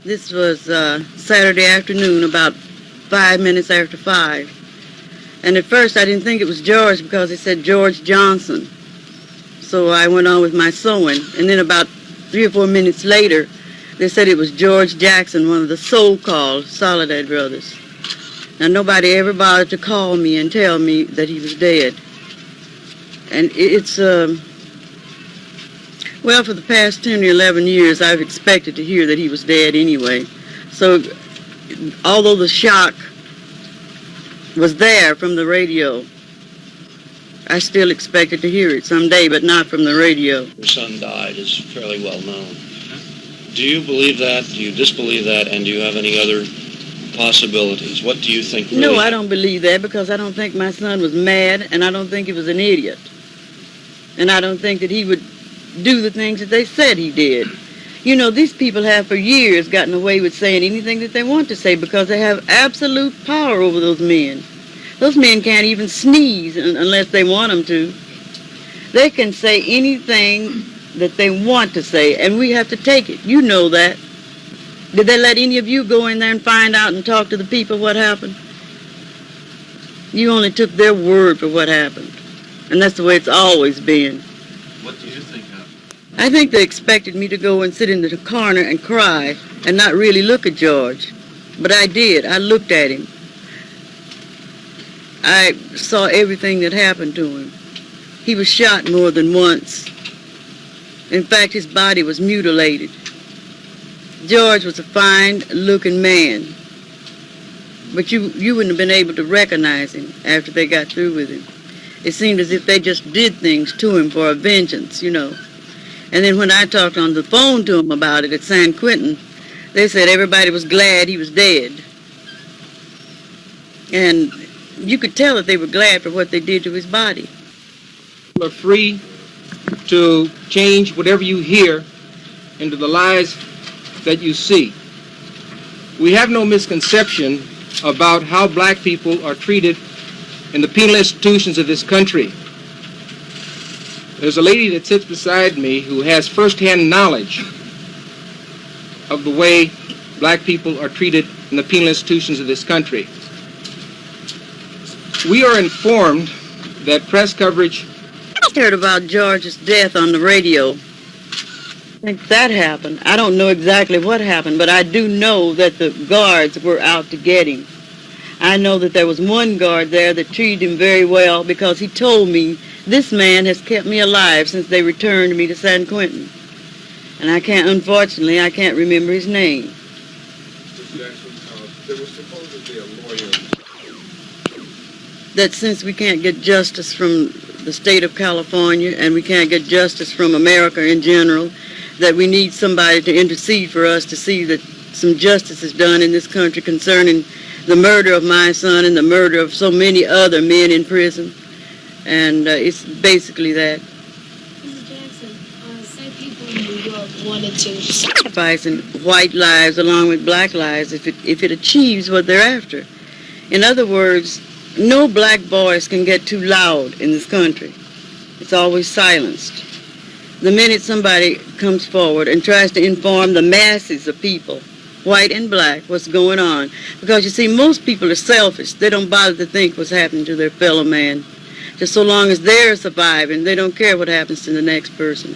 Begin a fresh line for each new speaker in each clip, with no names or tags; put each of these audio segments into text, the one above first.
This was Saturday afternoon, about 5 minutes after 5. And at first I didn't think it was George because it said George Johnson. So I went on with my sewing. And then about 3 or 4 minutes later, they said it was George Jackson, one of the so-called Soledad Brothers. Now, nobody ever bothered to call me and tell me that he was dead. And it's, well, for the past 10 or 11 years, I've expected to hear that he was dead anyway. So, although the shock was there from the radio, I still expected to hear it someday, but not from the radio.
Your son died is fairly well known. Do you believe that? Do you disbelieve that? And do you have any other possibilities? What do you think really
No, I don't believe that because I don't think my son was mad, and I don't think he was an idiot. And I don't think that he would do the things that they said he did. You know, these people have for years gotten away with saying anything that they want to say because they have absolute power over those men. Those men can't even sneeze unless they want them to. They can say anything that they want to say, and we have to take it. You know that. Did they let any of you go in there and find out and talk to the people what happened? You only took their word for what happened. And that's the way it's always been.
What do you think happened?
I think they expected me to go and sit in the corner and cry and not really look at George. But I did. I looked at him. I saw everything that happened to him. He was shot more than once. In fact, his body was mutilated. George was a fine-looking man, but you wouldn't have been able to recognize him after they got through with him. It seemed as if they just did things to him for a vengeance, you know. And then when I talked on the phone to him about it at San Quentin, they said everybody was glad he was dead. And you could tell that they were glad for what they did to his body.
You are free to change whatever you hear into the lies that you see. We have no misconception about how black people are treated in the penal institutions of this country. There's a lady that sits beside me who has firsthand knowledge of the way black people are treated in the penal institutions of this country. We are informed that press coverage...
I heard about George's death on the radio. I think that happened. I don't know exactly what happened, but I do know that the guards were out to get him. I know that there was one guard there that treated him very well because he told me, this man has kept me alive since they returned me to San Quentin. And unfortunately, I can't remember his name.
Mr. Jackson, there was supposedly a lawyer.
That since we can't get justice from the state of California and we can't get justice from America in general, that we need somebody to intercede for us to see that some justice is done in this country concerning the murder of my son and the murder of so many other men in prison. And it's basically that.
Mrs. Jackson, say people in New York wanted to
sacrificing white lives along with black lives if it achieves what they're after. In other words, no black voice can get too loud in this country. It's always silenced. The minute somebody comes forward and tries to inform the masses of people, white and black, what's going on, because you see, most people are selfish. They don't bother to think what's happening to their fellow man. Just so long as they're surviving, they don't care what happens to the next person.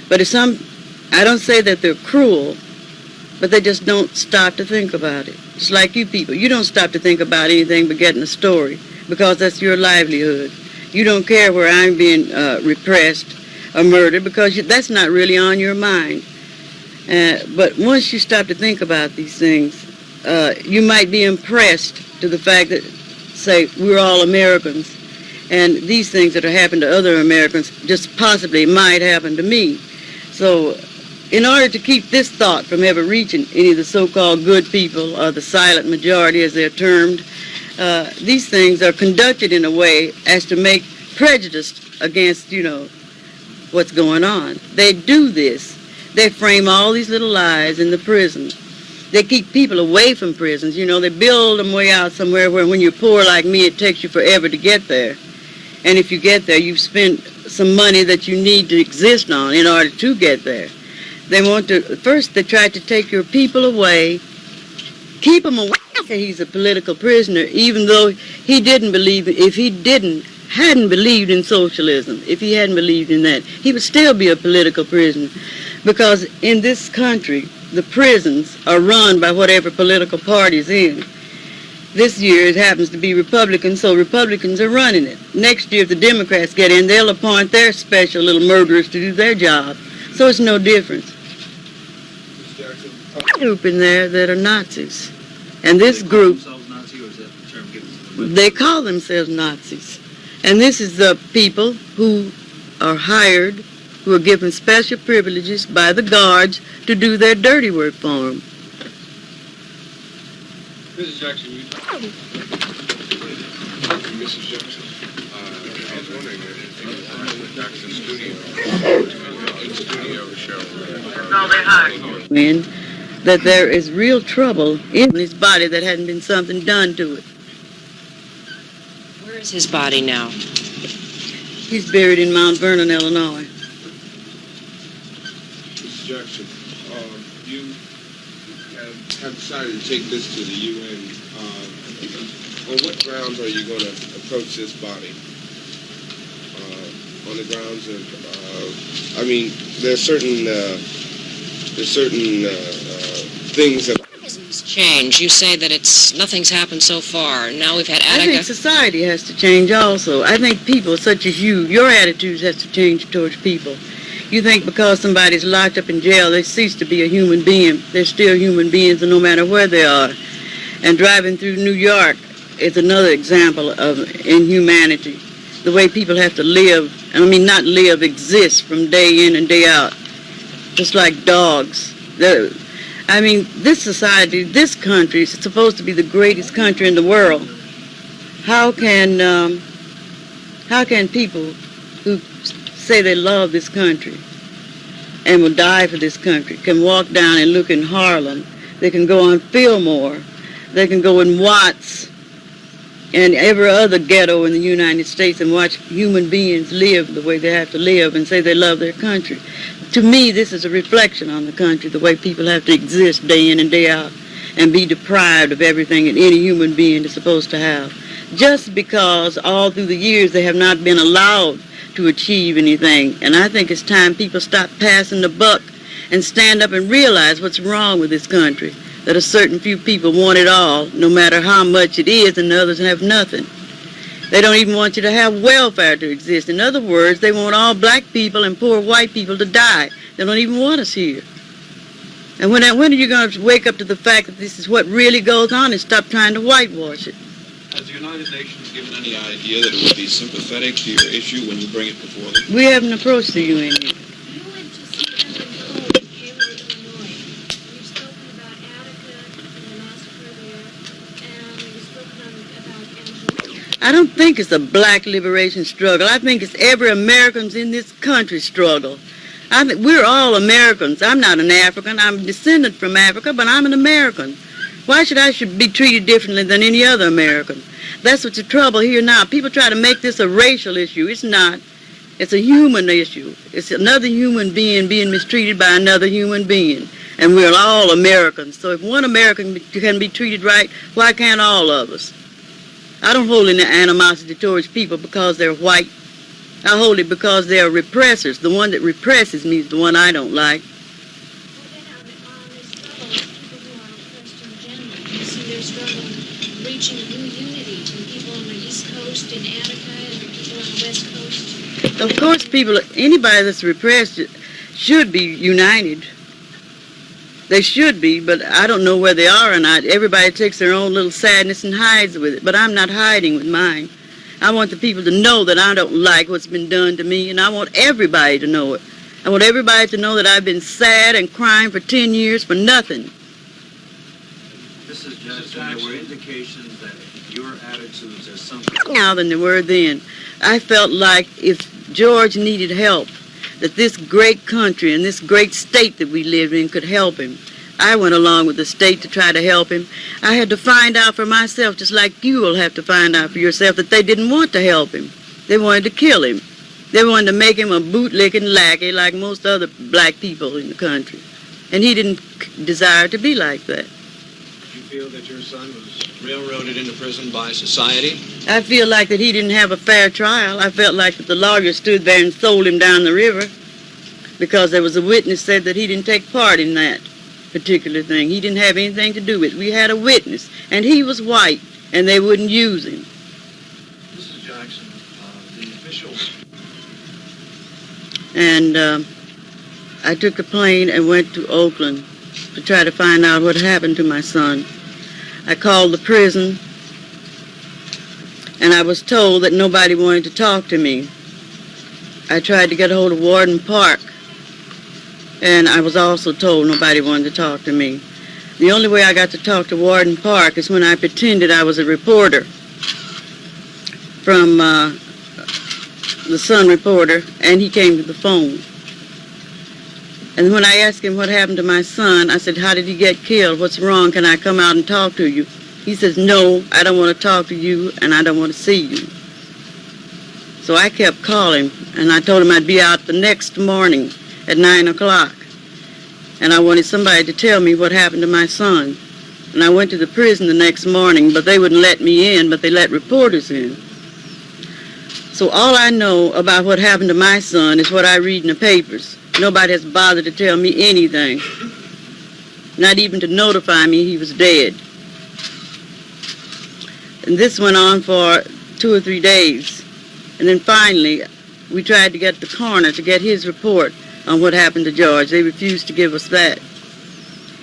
But I don't say that they're cruel, but they just don't stop to think about it. Just like you people. You don't stop to think about anything but getting a story, because that's your livelihood. You don't care where I'm being repressed or murdered, because that's not really on your mind. But once you stop to think about these things, you might be impressed to the fact that, say, we're all Americans, and these things that are happening to other Americans just possibly might happen to me. So in order to keep this thought from ever reaching any of the so-called good people, or the silent majority as they're termed, these things are conducted in a way as to make prejudice against, what's going on. They do this. They frame all these little lies in the prison. They keep people away from prisons. They build them way out somewhere where when you're poor like me, it takes you forever to get there. And if you get there, you've spent some money that you need to exist on in order to get there. They want to, first they tried to take your people away, keep him away. He's a political prisoner, even though he didn't believe, if he hadn't believed in socialism, if he hadn't believed in that, he would still be a political prisoner. Because in this country, the prisons are run by whatever political party's in. This year it happens to be Republican, so Republicans are running it. Next year, if the Democrats get in, they'll appoint their special little murderers to do their job. So it's no difference.
Mr. Jackson,
Group in there that are Nazis. And this group, they call themselves Nazis. And this is the people who are hired, who are given special privileges by the guards to do their dirty work for them.
Mrs. Jackson, Mrs. Jackson, I was wondering if Jackson studio show.
In that there is real trouble in his body that hadn't been something done to it.
Where is his body now?
He's buried in Mount Vernon, Illinois.
Mrs. Jackson, you have decided to take this to the UN. On what grounds are you going to approach this body? On the grounds of, I mean, there's certain things that
Change. You say that nothing's happened so far. Now we've had
I think
Hezakya.
society has to change also. I think people such as you, your attitudes has to change towards people. You think because somebody's locked up in jail, they cease to be a human being. They're still human beings, and no matter where they are. And driving through New York is another example of inhumanity. The way people have to live, I mean not live, exist from day in and day out, just like dogs. I mean, this society, this country is supposed to be the greatest country in the world. How can people who say they love this country and will die for this country can walk down and look in Harlem? They can go on Fillmore. They can go in Watts and every other ghetto in the United States and watch human beings live the way they have to live and say they love their country. To me, this is a reflection on the country, the way people have to exist day in and day out and be deprived of everything that any human being is supposed to have. Just because all through the years they have not been allowed to achieve anything. And I think it's time people stop passing the buck and stand up and realize what's wrong with this country. That a certain few people want it all, no matter how much it is, and the others have nothing. They don't even want you to have welfare to exist. In other words, they want all black people and poor white people to die. They don't even want us here. And when are you going to wake up to the fact that this is what really goes on and stop trying to whitewash it?
Has the United Nations given any idea that it would be sympathetic to your issue when you bring it before them?
We haven't approached the UN yet.
You went to see them in Cole, Hayward, Illinois. You've spoken about Attica and the massacre there, and you've spoken about Angela.
I don't think it's a black liberation struggle. I think it's every American's in this country struggle. I think we're all Americans. I'm not an African. I'm a descendant from Africa, but I'm an American. Why should I be treated differently than any other American? That's what's the trouble here now. People try to make this a racial issue. It's not. It's a human issue. It's another human being mistreated by another human being. And we're all Americans. So if one American can be treated right, why can't all of us? I don't hold any animosity towards people because they're white. I hold it because they are repressors. The one that represses me is the one I don't like.
Well, then on this struggle, people who are oppressed in general, you see their struggle reaching new unity to the people on the East Coast in Attica and the people on the West Coast.
Of course, anybody that's repressed should be united. They should be, but I don't know where they are or not. Everybody takes their own little sadness and hides with it, but I'm not hiding with mine. I want the people to know that I don't like what's been done to me, and I want everybody to know it. I want everybody to know that I've been sad and crying for 10 years for nothing.
Mrs. Jackson, there were indications that your attitudes are something
Now than there were then. I felt like if George needed help, that this great country and this great state that we live in could help him. I went along with the state to try to help him. I had to find out for myself, just like you will have to find out for yourself, that they didn't want to help him. They wanted to kill him. They wanted to make him a bootlicking lackey like most other black people in the country. And he didn't desire to be like that.
Did you feel that your son was railroaded into prison by society?
I feel like that he didn't have a fair trial. I felt like that the lawyer stood there and sold him down the river because there was a witness said that he didn't take part in that particular thing. He didn't have anything to do with it. We had a witness, and he was white, and they wouldn't use him.
Mrs. Jackson, the officials...
And I took a plane and went to Oakland to try to find out what happened to my son. I called the prison, and I was told that nobody wanted to talk to me. I tried to get a hold of Warden Park, and I was also told nobody wanted to talk to me. The only way I got to talk to Warden Park is when I pretended I was a reporter from the Sun reporter, and he came to the phone. And when I asked him what happened to my son, I said, how did he get killed? What's wrong? Can I come out and talk to you? He says, no, I don't want to talk to you, and I don't want to see you. So I kept calling, and I told him I'd be out the next morning at 9 o'clock. And I wanted somebody to tell me what happened to my son. And I went to the prison the next morning, but they wouldn't let me in, but they let reporters in. So all I know about what happened to my son is what I read in the papers. Nobody has bothered to tell me anything, not even to notify me he was dead. And this went on for 2 or 3 days. And then finally, we tried to get the coroner to get his report on what happened to George. They refused to give us that.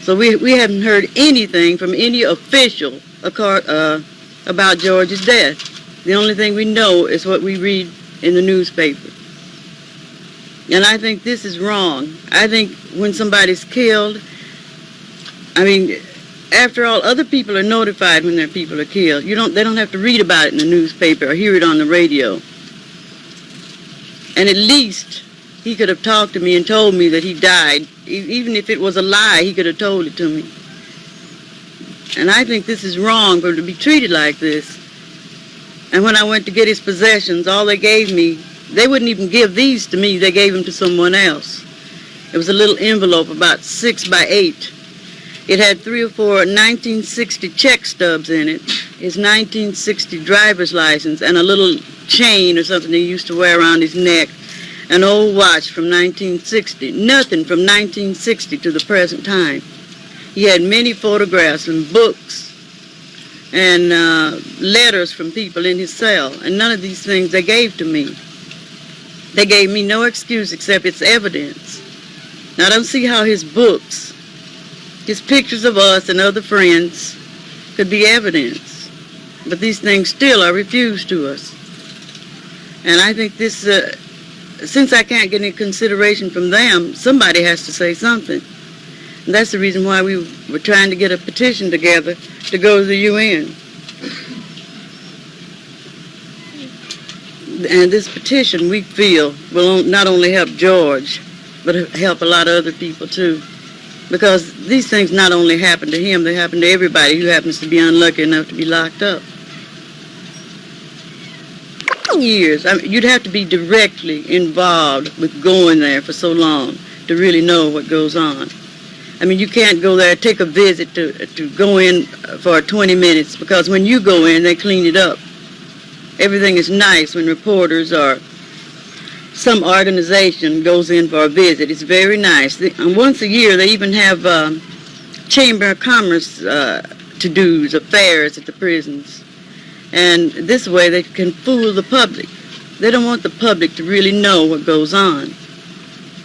So we haven't heard anything from any official about George's death. The only thing we know is what we read in the newspaper. And I think this is wrong. I think when somebody's killed, I mean, after all, other people are notified when their people are killed. They don't have to read about it in the newspaper or hear it on the radio. And at least he could have talked to me and told me that he died. Even if it was a lie, he could have told it to me. And I think this is wrong for him to be treated like this. And when I went to get his possessions, all they gave me, they wouldn't even give these to me. They gave them to someone else. It was a little envelope about 6 by 8. It had 3 or 4 1960 check stubs in it, his 1960 driver's license, and a little chain or something he used to wear around his neck, an old watch from 1960. Nothing from 1960 to the present time. He had many photographs and books and letters from people in his cell, and none of these things they gave to me. They gave me no excuse except it's evidence. Now, I don't see how his books, his pictures of us and other friends could be evidence. But these things still are refused to us. And I think this, since I can't get any consideration from them, somebody has to say something. And that's the reason why we were trying to get a petition together to go to the UN. And this petition, we feel, will not only help George, but help a lot of other people too. Because these things not only happen to him, they happen to everybody who happens to be unlucky enough to be locked up. Years. I mean, you'd have to be directly involved with going there for so long to really know what goes on. I mean, you can't go there, take a visit to go in for 20 minutes, because when you go in, they clean it up. Everything is nice when reporters or some organization goes in for a visit. It's very nice. And once a year, they even have Chamber of Commerce to-dos, affairs at the prisons. And this way, they can fool the public. They don't want the public to really know what goes on.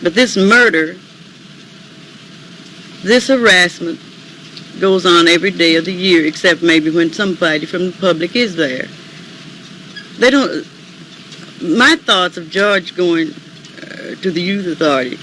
But this murder, this harassment goes on every day of the year, except maybe when somebody from the public is there. They don't. My thoughts of George going to the youth authority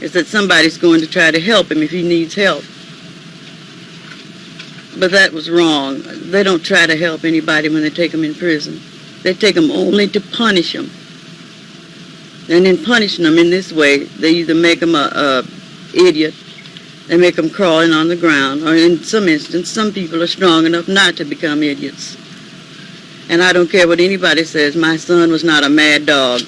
is that somebody's going to try to help him if he needs help. But that was wrong. They don't try to help anybody when they take them in prison. They take them only to punish them. And in punishing them in this way, they either make them a idiot, they make them crawling on the ground, or in some instances, some people are strong enough not to become idiots. And I don't care what anybody says, my son was not a mad dog.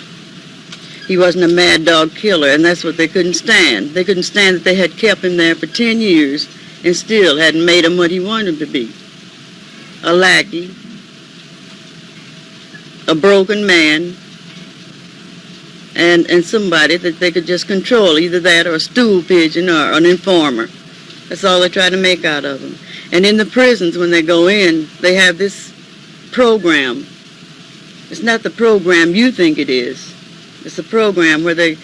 he wasn't a mad dog killer, and that's what they couldn't stand. They couldn't stand that they had kept him there for 10 years and still hadn't made him what he wanted him to be. A lackey, a broken man, and somebody that they could just control, either that or a stool pigeon or an informer. That's all they try to make out of them. And in the prisons, when they go in, they have this program. It's not the program you think it is. It's a program where they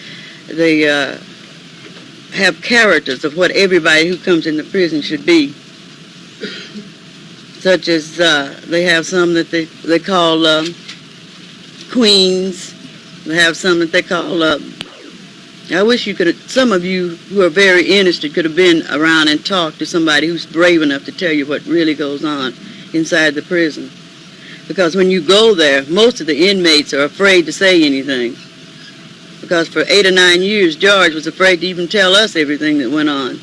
have characters of what everybody who comes into prison should be. Such as they have some that they call queens. They have some that they call, I wish you could, some of you who are very interested could have been around and talked to somebody who's brave enough to tell you what really goes on inside the prison. Because when you go there, most of the inmates are afraid to say anything. Because for 8 or 9 years, George was afraid to even tell us everything that went on.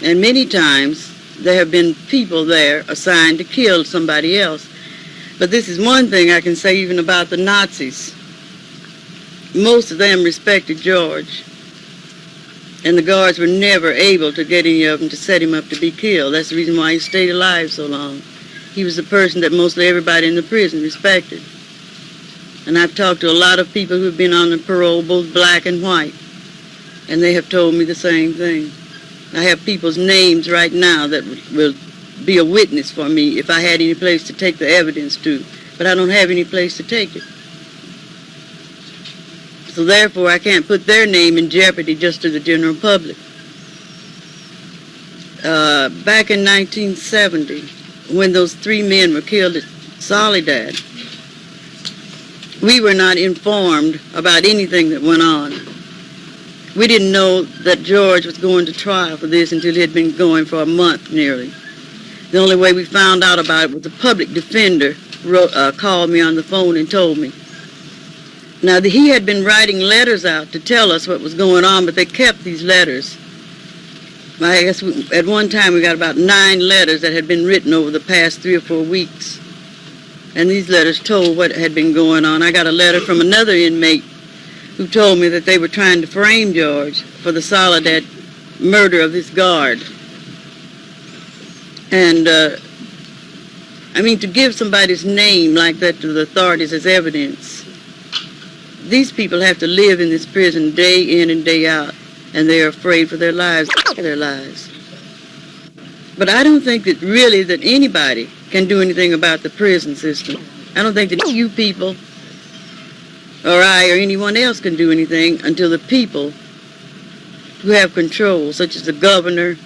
And many times, there have been people there assigned to kill somebody else. But this is one thing I can say even about the Nazis. Most of them respected George. And the guards were never able to get any of them to set him up to be killed. That's the reason why he stayed alive so long. He was the person that mostly everybody in the prison respected. And I've talked to a lot of people who've been on the parole, both black and white. And they have told me the same thing. I have people's names right now that will be a witness for me if I had any place to take the evidence to. But I don't have any place to take it. So therefore, I can't put their name in jeopardy just to the general public. Back in 1970, when those 3 men were killed at Soledad, we were not informed about anything that went on. We didn't know that George was going to trial for this until he had been going for a month nearly. The only way we found out about it was the public defender called me on the phone and told me. Now, he had been writing letters out to tell us what was going on, but they kept these letters. I guess at one time we got about 9 letters that had been written over the past 3 or 4 weeks. And these letters told what had been going on. I got a letter from another inmate who told me that they were trying to frame George for the Soledad murder of his guard. And, I mean, to give somebody's name like that to the authorities as evidence, these people have to live in this prison day in and day out, and they are afraid for their lives. But I don't think that really that anybody can do anything about the prison system. I don't think that you people or I or anyone else can do anything until the people who have control, such as the governor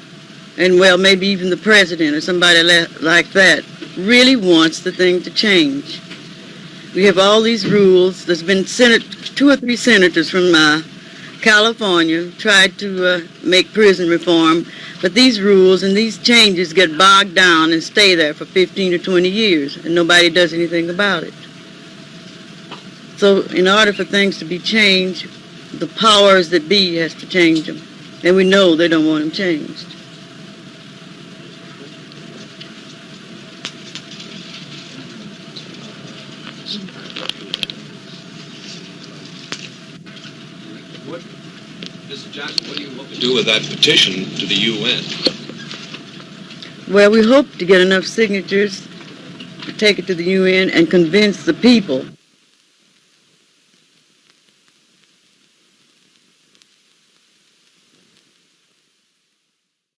and, well, maybe even the president or somebody like that, really wants the thing to change. We have all these rules. There's been 2 or 3 senators from California tried to make prison reform, but these rules and these changes get bogged down and stay there for 15 or 20 years, and nobody does anything about it. So in order for things to be changed, the powers that be has to change them, and we know they don't want them changed.
Mr. Jackson, what do you hope to
Do with that petition to the UN?
Well, we hope to get enough signatures to take it to the UN and convince the people